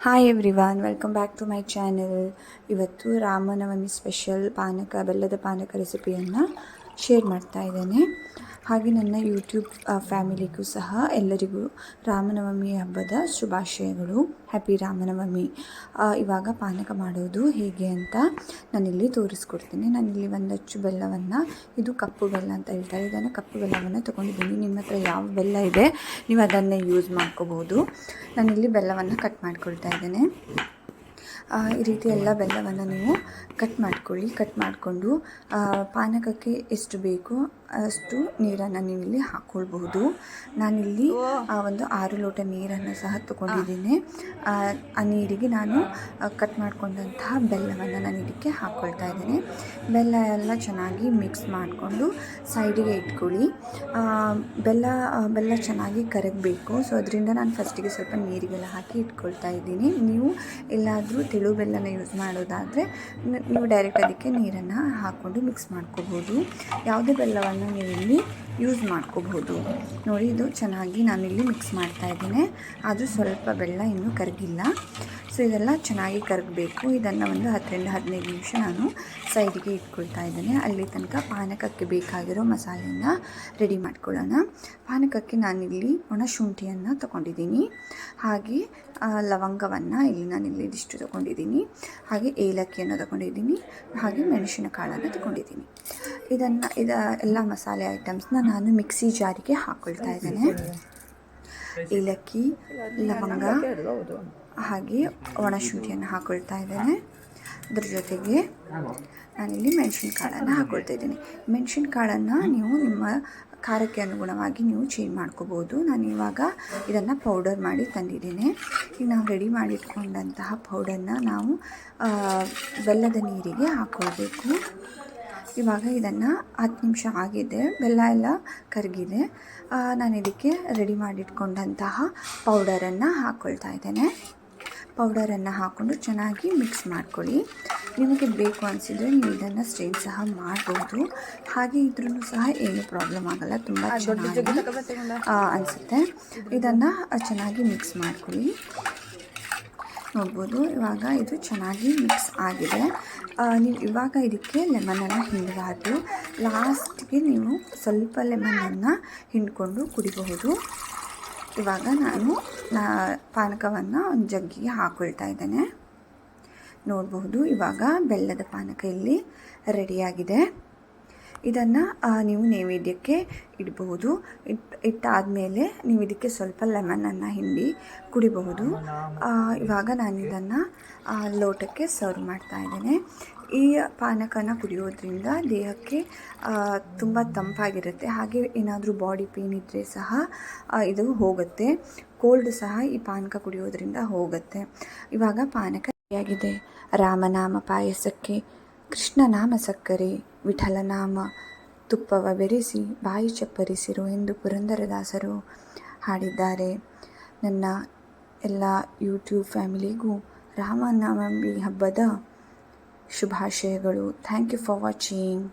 Hi everyone, welcome back to my channel. ಇವತ್ತು Ramanavami special ಬೆಲ್ಲದ ಪಾನಕ ರೆಸಿಪಿಯನ್ನು ಶೇರ್ ಮಾಡ್ತಾ ಇದ್ದೇನೆ. ಹಾಗೆ ನನ್ನ ಯೂಟ್ಯೂಬ್ ಫ್ಯಾಮಿಲಿಗೂ ಸಹ ಎಲ್ಲರಿಗೂ ರಾಮನವಮಿ ಹಬ್ಬದ ಶುಭಾಶಯಗಳು. ಹ್ಯಾಪಿ ರಾಮನವಮಿ. ಇವಾಗ ಪಾನಕ ಮಾಡೋದು ಹೇಗೆ ಅಂತ ನಾನಿಲ್ಲಿ ತೋರಿಸ್ಕೊಡ್ತೀನಿ. ನಾನಿಲ್ಲಿ ಒಂದು ಅಚ್ಚು ಬೆಲ್ಲವನ್ನು, ಇದು ಕಪ್ಪು ಬೆಲ್ಲ ಅಂತ ಹೇಳ್ತಾರೆ, ಇದನ್ನು ಕಪ್ಪು ಬೆಲ್ಲವನ್ನು ತೊಗೊಂಡಿದ್ದೀನಿ. ನಿಮ್ಮ ಹತ್ರ ಯಾವ ಬೆಲ್ಲ ಇದೆ ನೀವು ಅದನ್ನೇ ಯೂಸ್ ಮಾಡ್ಕೋಬೋದು. ನಾನಿಲ್ಲಿ ಬೆಲ್ಲವನ್ನು ಕಟ್ ಮಾಡ್ಕೊಳ್ತಾ ಇದ್ದೇನೆ. ಈ ರೀತಿ ಎಲ್ಲ ಬೆಲ್ಲವನ್ನು ನೀವು ಕಟ್ ಮಾಡ್ಕೊಳ್ಳಿ. ಕಟ್ ಮಾಡಿಕೊಂಡು ಪಾನಕಕ್ಕೆ ಎಷ್ಟು ಬೇಕೋ ಅಷ್ಟು ನೀರನ್ನು ನೀವು ಇಲ್ಲಿ ಹಾಕ್ಕೊಳ್ಬಹುದು. ನಾನಿಲ್ಲಿ ಒಂದು 6 ಲೋಟ ನೀರನ್ನು ಸಹ ತಗೊಂಡಿದ್ದೀನಿ. ಆ ನೀರಿಗೆ ನಾನು ಕಟ್ ಮಾಡಿಕೊಂಡಂತಹ ಬೆಲ್ಲವನ್ನು ನಾನು ಇದಕ್ಕೆ ಹಾಕ್ಕೊಳ್ತಾ ಇದ್ದೀನಿ. ಬೆಲ್ಲ ಎಲ್ಲ ಚೆನ್ನಾಗಿ ಮಿಕ್ಸ್ ಮಾಡಿಕೊಂಡು ಸೈಡಿಗೆ ಇಟ್ಕೊಳ್ಳಿ. ಬೆಲ್ಲ ಚೆನ್ನಾಗಿ ಕರಗಬೇಕು. ಸೊ ಅದರಿಂದ ನಾನು ಫಸ್ಟಿಗೆ ಸ್ವಲ್ಪ ನೀರಿಗೆಲ್ಲ ಹಾಕಿ ಇಟ್ಕೊಳ್ತಾ ಇದ್ದೀನಿ. ನೀವು ಎಲ್ಲಾದರೂ ತೆಳು ಬೆಲ್ಲನ ಯೂಸ್ ಮಾಡೋದಾದರೆ ನೀವು ಡೈರೆಕ್ಟ್ ಅದಕ್ಕೆ ನೀರನ್ನು ಹಾಕ್ಕೊಂಡು ಮಿಕ್ಸ್ ಮಾಡ್ಕೋಬೋದು. ಯಾವುದೇ ಬೆಲ್ಲವನ್ನು ನೀವು ಇಲ್ಲಿ ಯೂಸ್ ಮಾಡ್ಕೋಬಹುದು. ನೋಡಿ, ಇದು ಚೆನ್ನಾಗಿ ನಾನಿಲ್ಲಿ ಮಿಕ್ಸ್ ಮಾಡ್ತಾ ಇದ್ದೀನಿ. ಆದರೂ ಸ್ವಲ್ಪ ಬೆಲ್ಲ ಇನ್ನೂ ಕರಗಿಲ್ಲ. ಸೊ ಇದೆಲ್ಲ ಚೆನ್ನಾಗಿ ಕರಗಬೇಕು. ಇದನ್ನು ಒಂದು 10ರಿಂದ 15 ನಿಮಿಷ ನಾನು ಸೈಡಿಗೆ ಇಟ್ಕೊಳ್ತಾ ಇದ್ದೇನೆ. ಅಲ್ಲಿ ತನಕ ಪಾನಕಕ್ಕೆ ಬೇಕಾಗಿರೋ ಮಸಾಲೆಯನ್ನು ರೆಡಿ ಮಾಡ್ಕೊಳ್ಳೋಣ. ಪಾನಕಕ್ಕೆ ನಾನಿಲ್ಲಿ ಒಣಶುಂಠಿಯನ್ನು ತೊಗೊಂಡಿದ್ದೀನಿ. ಹಾಗೆ ಲವಂಗವನ್ನು ನಾನಿಲ್ಲಿ ಇದಿಷ್ಟು ತೊಗೊಂಡಿದ್ದೀನಿ. ಹಾಗೆ ಏಲಕ್ಕಿಯನ್ನು ತೊಗೊಂಡಿದ್ದೀನಿ. ಹಾಗೆ ಮೆಣಸಿನಕಾಳನ್ನು ತೊಗೊಂಡಿದ್ದೀನಿ. ಎಲ್ಲ ಮಸಾಲೆ ಐಟಮ್ಸ್ನ ನಾನು ಮಿಕ್ಸಿ ಜಾರಿಗೆ ಹಾಕ್ಕೊಳ್ತಾ ಇದ್ದೇನೆ. ಏಲಕ್ಕಿ, ಲವಂಗ ಹಾಗೆ ಒಣಶುಂಠಿಯನ್ನು ಹಾಕ್ಕೊಳ್ತಾ ಇದ್ದೇನೆ. ಅದ್ರ ಜೊತೆಗೆ ನಾನಿಲ್ಲಿ ಮೆಣಸಿನಕಾಳನ್ನು ಹಾಕ್ಕೊಳ್ತಾ ಇದ್ದೀನಿ. ಮೆಣಸಿನಕಾಳನ್ನು ನೀವು ನಿಮ್ಮ ಖಾರಕ್ಕೆ ಅನುಗುಣವಾಗಿ ನೀವು ಚೇಂಜ್ ಮಾಡ್ಕೋಬೋದು. ನಾನು ಇವಾಗ ಇದನ್ನು ಪೌಡರ್ ಮಾಡಿ ತಂದಿದ್ದೀನಿ. ಈಗ ನಾವು ರೆಡಿ ಮಾಡಿಟ್ಕೊಂಡಂತಹ ಪೌಡರ್ನ ನಾವು ಬೆಲ್ಲದ ನೀರಿಗೆ ಹಾಕ್ಕೊಳ್ಬೇಕು. ಇವಾಗ ಇದನ್ನು 10 ನಿಮಿಷ ಆಗಿದೆ. ಬೆಲ್ಲ ಎಲ್ಲ ಕರಗಿದೆ. ನಾನು ಇದಕ್ಕೆ ರೆಡಿ ಮಾಡಿಟ್ಕೊಂಡಂತಹ ಪೌಡರನ್ನು ಹಾಕ್ಕೊಳ್ತಾ ಇದ್ದೇನೆ. ಪೌಡರನ್ನು ಹಾಕ್ಕೊಂಡು ಚೆನ್ನಾಗಿ ಮಿಕ್ಸ್ ಮಾಡ್ಕೊಳ್ಳಿ. ನಿಮಗೆ ಬೇಕು ಅನಿಸಿದರೆ ನೀವು ಇದನ್ನು ಸ್ಟ್ರೈನ್ ಸಹ ಮಾಡ್ಬೋದು. ಹಾಗೆ ಇದ್ರೂ ಸಹ ಏನೂ ಪ್ರಾಬ್ಲಮ್ ಆಗೋಲ್ಲ, ತುಂಬ ಚೆನ್ನಾಗಿ ಅನಿಸುತ್ತೆ. ಇದನ್ನು ಚೆನ್ನಾಗಿ ಮಿಕ್ಸ್ ಮಾಡ್ಕೊಳ್ಳಿ. ನೋಡ್ಬೋದು, ಇವಾಗ ಇದು ಚೆನ್ನಾಗಿ ಮಿಕ್ಸ್ ಆಗಿದೆ. ನೀವು ಇವಾಗ ಇದಕ್ಕೆ ಲೆಮನನ್ನು ಹಿಂಡಬಾರ್ದು. ಲಾಸ್ಟ್ಗೆ ನೀವು ಸ್ವಲ್ಪ ಲೆಮನನ್ನು ಹಿಂಡ್ಕೊಂಡು ಕುಡಿಬಹುದು. ಇವಾಗ ನಾನು ಪಾನಕವನ್ನು ಒಂದು ಜಗ್ಗಿಗೆ ಹಾಕ್ಕೊಳ್ತಾ ಇದ್ದೇನೆ. ನೋಡಬಹುದು, ಇವಾಗ ಬೆಲ್ಲದ ಪಾನಕ ಇಲ್ಲಿ ರೆಡಿಯಾಗಿದೆ. ಇದನ್ನು ನೀವು ನೈವೇದ್ಯಕ್ಕೆ ಇಡಬಹುದು. ಇಟ್ಟಾದಮೇಲೆ ನೀವು ಇದಕ್ಕೆ ಸ್ವಲ್ಪ ಲೆಮನನ್ನು ಹಿಂಡಿ ಕುಡಿಬಹುದು. ಇವಾಗ ನಾನು ಇದನ್ನು ಲೋಟಕ್ಕೆ ಸರ್ವ್ ಮಾಡ್ತಾ ಇದ್ದೇನೆ. ಈ ಪಾನಕನ ಕುಡಿಯೋದ್ರಿಂದ ದೇಹಕ್ಕೆ ತುಂಬ ತಂಪಾಗಿರುತ್ತೆ. ಹಾಗೆ ಏನಾದರೂ ಬಾಡಿ ಪೇನ್ ಇದ್ದರೆ ಸಹ ಇದು ಹೋಗುತ್ತೆ. ಕೋಲ್ಡ್ ಸಹ ಈ ಪಾನಕ ಕುಡಿಯೋದ್ರಿಂದ ಹೋಗುತ್ತೆ. ಇವಾಗ ಪಾನಕ ರೆಡಿಯಾಗಿದೆ. ರಾಮನಾಮ ಪಾಯಸಕ್ಕೆ ಕೃಷ್ಣನಾಮ ಸಕ್ಕರೆ, ವಿಠಲನಾಮ ತುಪ್ಪವ ಬೆರೆಸಿ ಬಾಯಿ ಚಪ್ಪರಿಸಿರು ಎಂದು ಪುರಂದರದಾಸರು ಹಾಡಿದ್ದಾರೆ. ನನ್ನ ಎಲ್ಲ ಯೂಟ್ಯೂಬ್ ಫ್ಯಾಮಿಲಿಗೂ ರಾಮನವಮಿ ಹಬ್ಬದ ಶುಭಾಶಯಗಳು. Thank you for watching.